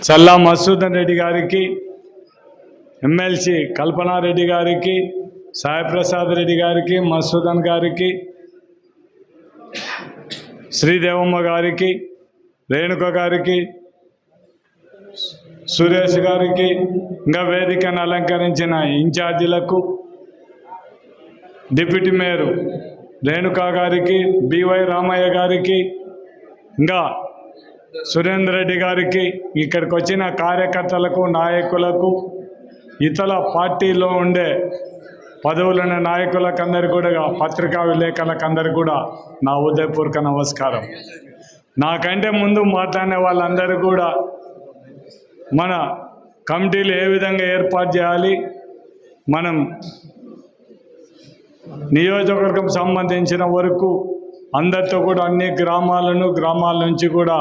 చల్లా మధుసూదన్ రెడ్డి గారికి, ఎమ్మెల్సీ కల్పనారెడ్డి గారికి, సాయిప్రసాద్ రెడ్డి గారికి, మధుసూదన్ గారికి, శ్రీదేవమ్మ గారికి, రేణుక గారికి, సురేష్ గారికి, ఇంకా వేదికను అలంకరించిన ఇన్ఛార్జీలకు, డిప్యూటీ మేయర్ రేణుకా గారికి, బివై రామయ్య గారికి, ఇంకా సురేందర్ రెడ్డి గారికి, ఇక్కడికి వచ్చిన కార్యకర్తలకు, నాయకులకు, ఇతర పార్టీలో ఉండే పదవులున్న నాయకులకందరికీ కూడా, పత్రికా విలేకరులకందరికీ కూడా నా హృదయపూర్వక నమస్కారం. నాకంటే ముందు మాట్లాడిన వాళ్ళందరూ కూడా మన కమిటీలు ఏ విధంగా ఏర్పాటు చేయాలి, మనం నియోజకవర్గం సంబంధించిన వరకు అందరితో కూడా అన్ని గ్రామాల నుంచి కూడా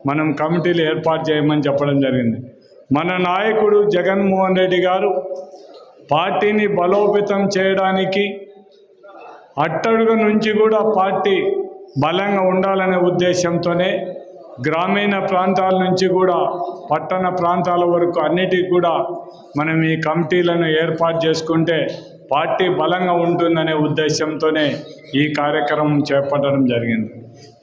మనం కమిటీలు ఏర్పాటు చేయమని చెప్పడం జరిగింది. మన నాయకుడు జగన్మోహన్ రెడ్డి గారు పార్టీని బలోపేతం చేయడానికి అట్టడుగు నుంచి కూడా పార్టీ బలంగా ఉండాలనే ఉద్దేశంతోనే గ్రామీణ ప్రాంతాల నుంచి కూడా పట్టణ ప్రాంతాల వరకు అన్నిటికీ కూడా మనం ఈ కమిటీలను ఏర్పాటు చేసుకుంటే పార్టీ బలంగా ఉంటుందనే ఉద్దేశంతోనే ఈ కార్యక్రమం చేపట్టడం జరిగింది.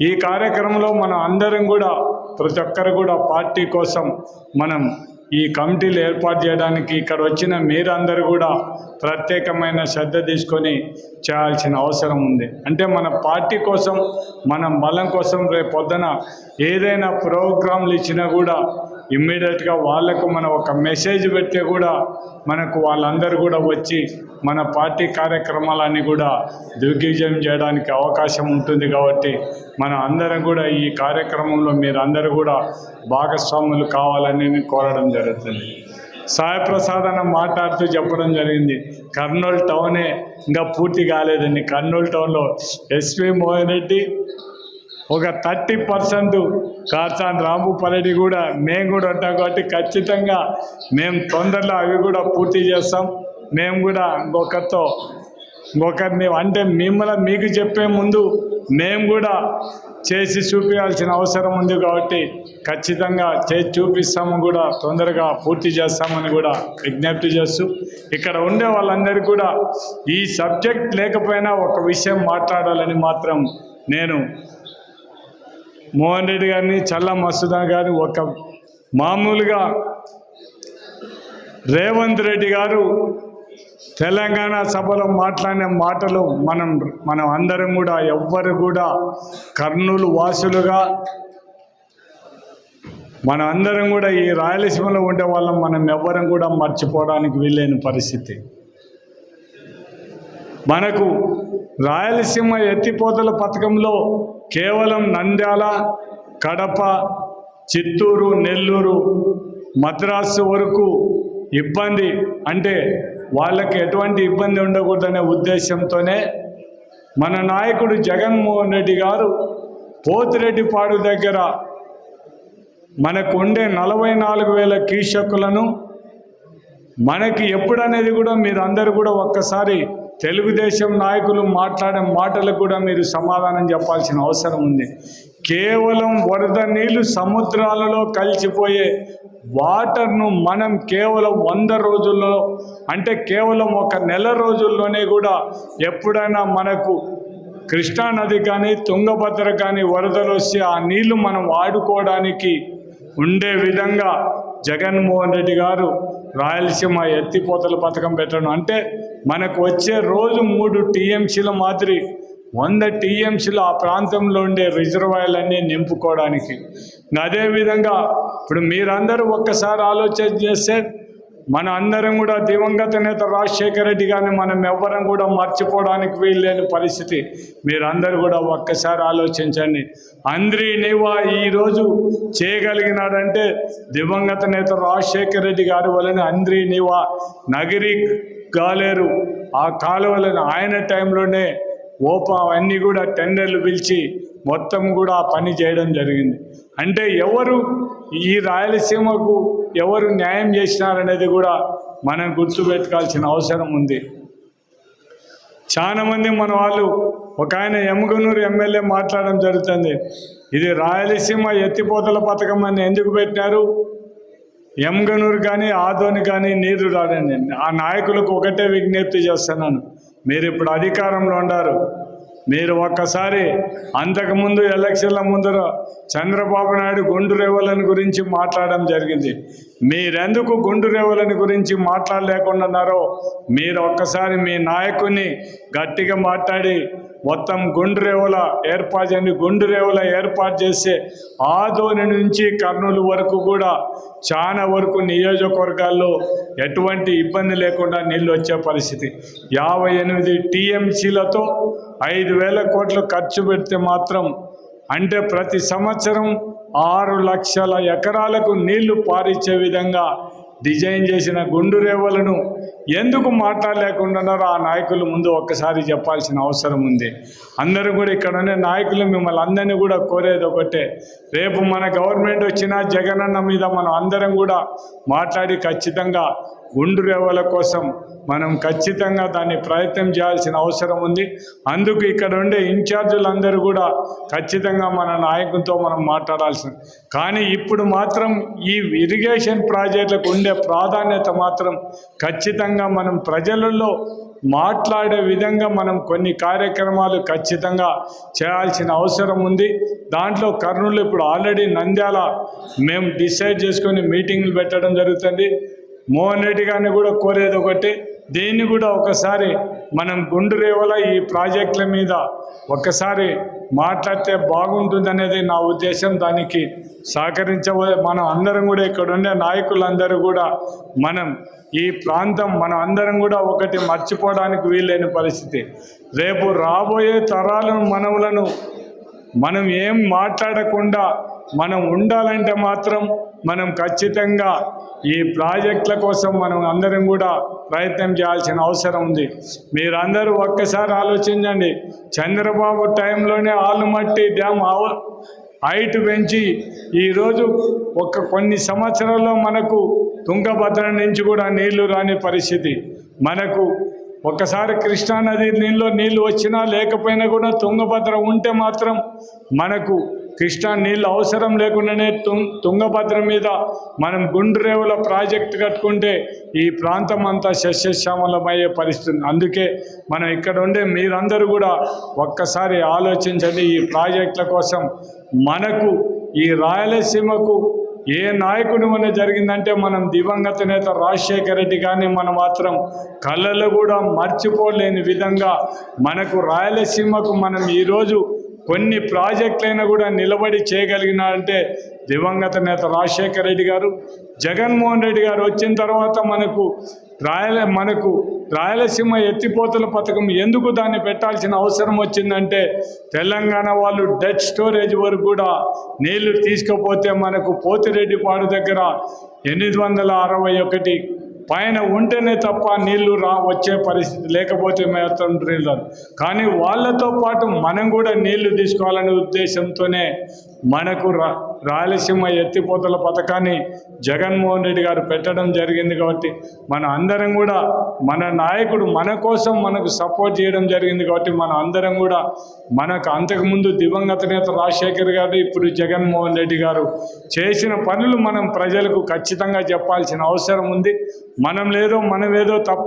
ఈ కార్యక్రమంలో మనం అందరం కూడా, ప్రతి ఒక్కరు కూడా పార్టీ కోసం మనం ఈ కమిటీలు ఏర్పాటు చేయడానికి ఇక్కడ వచ్చిన మీరందరూ కూడా ప్రత్యేకమైన శ్రద్ధ తీసుకొని చేయాల్సిన అవసరం ఉంది. అంటే మన పార్టీ కోసం, మన బలం కోసం రేపు పొద్దున ఏదైనా ప్రోగ్రాంలు ఇచ్చినా కూడా ఇమ్మీడియట్గా వాళ్లకు మనం ఒక మెసేజ్ పెడితే కూడా మనకు వాళ్ళందరూ కూడా వచ్చి మన పార్టీ కార్యక్రమాలన్నీ కూడా దిగ్విజయం చేయడానికి అవకాశం ఉంటుంది. కాబట్టి మన అందరం కూడా ఈ కార్యక్రమంలో మీరందరూ కూడా భాగస్వాములు కావాలని కోరడం జరుగుతుంది. సాయిప్రసాద్ అన్న మాట్లాడుతూ చెప్పడం జరిగింది, కర్నూలు టౌనే ఇంకా పూర్తి కాలేదండి. కర్నూలు టౌన్లో ఎస్వి మోహన్ రెడ్డి ఒక 30% కార్చాన్ రాంభూపాల్ కూడా మేము కూడా ఉంటాం. కాబట్టి ఖచ్చితంగా మేము తొందరలో అవి కూడా పూర్తి చేస్తాం. మేము కూడా ఇంకొకరిని అంటే మీకు చెప్పే ముందు మేము కూడా చేసి చూపించాల్సిన అవసరం ఉంది. కాబట్టి ఖచ్చితంగా చేసి చూపిస్తాము, కూడా తొందరగా పూర్తి చేస్తామని కూడా విజ్ఞప్తి చేస్తూ, ఇక్కడ ఉండే వాళ్ళందరికీ కూడా ఈ సబ్జెక్ట్ లేకపోయినా ఒక విషయం మాట్లాడాలని మాత్రం నేను మోహన్ రెడ్డి గారిని, చల్లా మధుసూదన్ గారిని, ఒక మామూలుగా రేవంత్ రెడ్డి గారు తెలంగాణ సభలో మాట్లాడిన మాటలు మనం అందరం కూడా ఎవ్వరు కూడా కర్నూలు వాసులుగా మన అందరం కూడా ఈ రాయలసీమలో ఉండే వాళ్ళం మనం ఎవ్వరం కూడా మర్చిపోవడానికి వీలైన పరిస్థితి. మనకు రాయలసీమ ఎత్తిపోతల పథకంలో కేవలం నంద్యాల, కడప, చిత్తూరు, నెల్లూరు, మద్రాసు వరకు ఇబ్బంది, అంటే వాళ్ళకి ఎటువంటి ఇబ్బంది ఉండకూడదనే ఉద్దేశంతోనే మన నాయకుడు జగన్మోహన్ రెడ్డి గారు పోతిరెడ్డిపాడు దగ్గర మనకు ఉండే 44,000 కీషకులను మనకి ఎప్పుడనేది కూడా మీరు అందరూ కూడా ఒక్కసారి తెలుగుదేశం నాయకులు మాట్లాడే మాటలకు కూడా మీరు సమాధానం చెప్పాల్సిన అవసరం ఉంది. కేవలం వరద నీళ్లు సముద్రాలలో కలిసిపోయే వాటర్ను మనం కేవలం 100 రోజుల్లో, అంటే కేవలం 1 నెల రోజుల్లోనే కూడా ఎప్పుడైనా మనకు కృష్ణానది కానీ తుంగభద్ర కానీ వరదలు వస్తే ఆ నీళ్లు మనం వాడుకోవడానికి ఉండే విధంగా జగన్మోహన్ రెడ్డి గారు రాయలసీమ ఎత్తిపోతల పథకం పెట్టడం, అంటే మనకు వచ్చే రోజు 3 టీఎంసీల మాదిరి 100 టీఎంసీలు ఆ ప్రాంతంలో ఉండే రిజర్వాయర్లన్నీ నింపుకోవడానికి. అదేవిధంగా ఇప్పుడు మీరందరూ ఒక్కసారి ఆలోచన చేస్తే మన అందరం కూడా దివంగత నేత రాజశేఖర రెడ్డి గారిని మనం ఎవ్వరం కూడా మర్చిపోవడానికి వీల్లేని పరిస్థితి. మీరందరూ కూడా ఒక్కసారి ఆలోచించండి. అంద్రీ నీవా ఈరోజు చేయగలిగినాడంటే దివంగత నేత రాజశేఖర రెడ్డి గారి వలన అంద్రీ నీవా, నగిరి గాలేరు ఆ కాలువలను ఆయన టైంలోనే అన్నీ కూడా టెండర్లు పిలిచి మొత్తం కూడా పని చేయడం జరిగింది. అంటే ఎవరు ఈ రాయలసీమకు ఎవరు న్యాయం చేసినారనేది కూడా మనం గుర్తుపెట్టుకోవాల్సిన అవసరం ఉంది. చాలామంది మన వాళ్ళు, ఒక ఆయన ఎమ్గనూరు ఎమ్మెల్యే మాట్లాడడం జరుగుతుంది, ఇది రాయలసీమ ఎత్తిపోతల పథకం అని ఎందుకు పెట్టినారు, ఎమ్గనూరు కానీ ఆదోని కానీ నీరు రాదండి. ఆ నాయకులకు ఒకటే విజ్ఞప్తి చేస్తున్నాను, మీరు ఇప్పుడు అధికారంలో ఉన్నారు, మీరు ఒక్కసారి అంతకుముందు ఎలక్షన్ల ముందర చంద్రబాబు నాయుడు గుండు రేవులని గురించి మాట్లాడడం జరిగింది. మీరెందుకు గుండు రేవులని గురించి మాట్లాడలేకున్నారో మీరు ఒక్కసారి మీ నాయకుని గట్టిగా మాట్లాడి మొత్తం గుండు రేవుల ఏర్పాటు చేస్తే ఆదోని నుంచి కర్నూలు వరకు కూడా చాలా వరకు నియోజకవర్గాల్లో ఎటువంటి ఇబ్బంది లేకుండా నీళ్ళు వచ్చే పరిస్థితి. 58 టీఎంసీలతో 5,000 కోట్లు ఖర్చు పెడితే మాత్రం, అంటే ప్రతి సంవత్సరం 6 లక్షల ఎకరాలకు నీళ్లు పారించే విధంగా డిజైన్ చేసిన గుండు రేవులను ఎందుకు మాట్లాడలేకుండారో ఆ నాయకులు ముందు ఒక్కసారి చెప్పాల్సిన అవసరం ఉంది. అందరూ కూడా ఇక్కడ ఉండే నాయకులు మిమ్మల్ని అందరినీ కూడా కోరేది ఒకటే, రేపు మన గవర్నమెంట్ వచ్చినా జగనన్న మీద మనం అందరం కూడా మాట్లాడి ఖచ్చితంగా గుండు రేవుల కోసం మనం ఖచ్చితంగా దాన్ని ప్రయత్నం చేయాల్సిన అవసరం ఉంది. అందుకు ఇక్కడ ఉండే ఇన్ఛార్జీలందరూ కూడా ఖచ్చితంగా మన నాయకులతో మనం మాట్లాడాల్సింది. కానీ ఇప్పుడు మాత్రం ఈ ఇరిగేషన్ ప్రాజెక్టులకు ఉండే ప్రాధాన్యత మాత్రం ఖచ్చితంగా మనం ప్రజలలో మాట్లాడే విధంగా మనం కొన్ని కార్యక్రమాలు ఖచ్చితంగా చేయాల్సిన అవసరం ఉంది. దాంట్లో కర్నూలు ఇప్పుడు ఆల్రెడీ నంద్యాల మేము డిసైడ్ చేసుకొని మీటింగ్లు పెట్టడం జరుగుతుంది. మోహన్ రెడ్డి గారిని కూడా కోరేది ఒకటి, దీన్ని కూడా ఒకసారి మనం గుండు రేవుల ఈ ప్రాజెక్టుల మీద ఒక్కసారి మాట్లాడితే బాగుంటుందనేది నా ఉద్దేశం. దానికి మనం అందరం కూడా ఇక్కడ ఉండే నాయకులందరూ కూడా మనం ఈ ప్రాంతం మనం అందరం కూడా ఒకటి మర్చిపోవడానికి వీలైన పరిస్థితి. రేపు రాబోయే తరాలను మనం ఏం మాట్లాడకుండా మనం ఉండాలంటే మాత్రం మనం ఖచ్చితంగా ఈ ప్రాజెక్టుల కోసం మనం అందరం కూడా ప్రయత్నం చేయాల్సిన అవసరం ఉంది. మీరందరూ ఒక్కసారి ఆలోచించండి, చంద్రబాబు టైంలోనే ఆలుమట్టి డ్యామ్ హైట్ పెంచి ఈరోజు కొన్ని సంవత్సరాల్లో మనకు తుంగభద్ర నుంచి కూడా నీళ్లు రాని పరిస్థితి. మనకు ఒక్కసారి కృష్ణానది నీళ్ళు వచ్చినా లేకపోయినా కూడా తుంగభద్ర ఉంటే మాత్రం మనకు కృష్ణా నీళ్ళు అవసరం లేకుండానే తుంగభద్ర మీద మనం గుండు రేవుల ప్రాజెక్టు కట్టుకుంటే ఈ ప్రాంతం అంతా సస్యశ్యామలమయ్యే పరిస్థితి. అందుకే మనం ఇక్కడ ఉండే మీరందరూ కూడా ఒక్కసారి ఆలోచించండి. ఈ ప్రాజెక్టుల కోసం మనకు ఈ రాయలసీమకు ఏ నాయకుడి వల్ల జరిగిందంటే మనం దివంగత నేత రాజశేఖర రెడ్డి కానీ మనం మాత్రం కళ్ళలో కూడా మర్చిపోలేని విధంగా మనకు రాయలసీమకు మనం ఈరోజు కొన్ని ప్రాజెక్టులైనా కూడా నిలబడి చేయగలిగినారంటే దివంగత నేత రాజశేఖర రెడ్డి గారు. జగన్మోహన్ రెడ్డి గారు వచ్చిన తర్వాత మనకు రాయలసీమ ఎత్తిపోతల పథకం ఎందుకు దాన్ని పెట్టాల్సిన అవసరం వచ్చిందంటే, తెలంగాణ వాళ్ళు డెడ్ స్టోరేజ్ వరకు కూడా నీళ్లు తీసుకపోతే మనకు పోతిరెడ్డిపాడు దగ్గర 861 పైన ఉంటేనే తప్ప నీళ్లు వచ్చే పరిస్థితి, లేకపోతే మాత్రం నీళ్ళు. కానీ వాళ్ళతో పాటు మనం కూడా నీళ్లు తీసుకోవాలనే ఉద్దేశంతోనే మనకు రాయలసీమ ఎత్తిపోతల పథకాన్ని జగన్మోహన్ రెడ్డి గారు పెట్టడం జరిగింది. కాబట్టి మన అందరం కూడా మన నాయకుడు మన కోసం మనకు సపోర్ట్ చేయడం జరిగింది. కాబట్టి మన అందరం కూడా మనకు అంతకుముందు దివంగత నేత రాజశేఖర్ గారు, ఇప్పుడు జగన్మోహన్ రెడ్డి గారు చేసిన పనులు మనం ప్రజలకు ఖచ్చితంగా చెప్పాల్సిన అవసరం ఉంది. మనమేదో తప్పు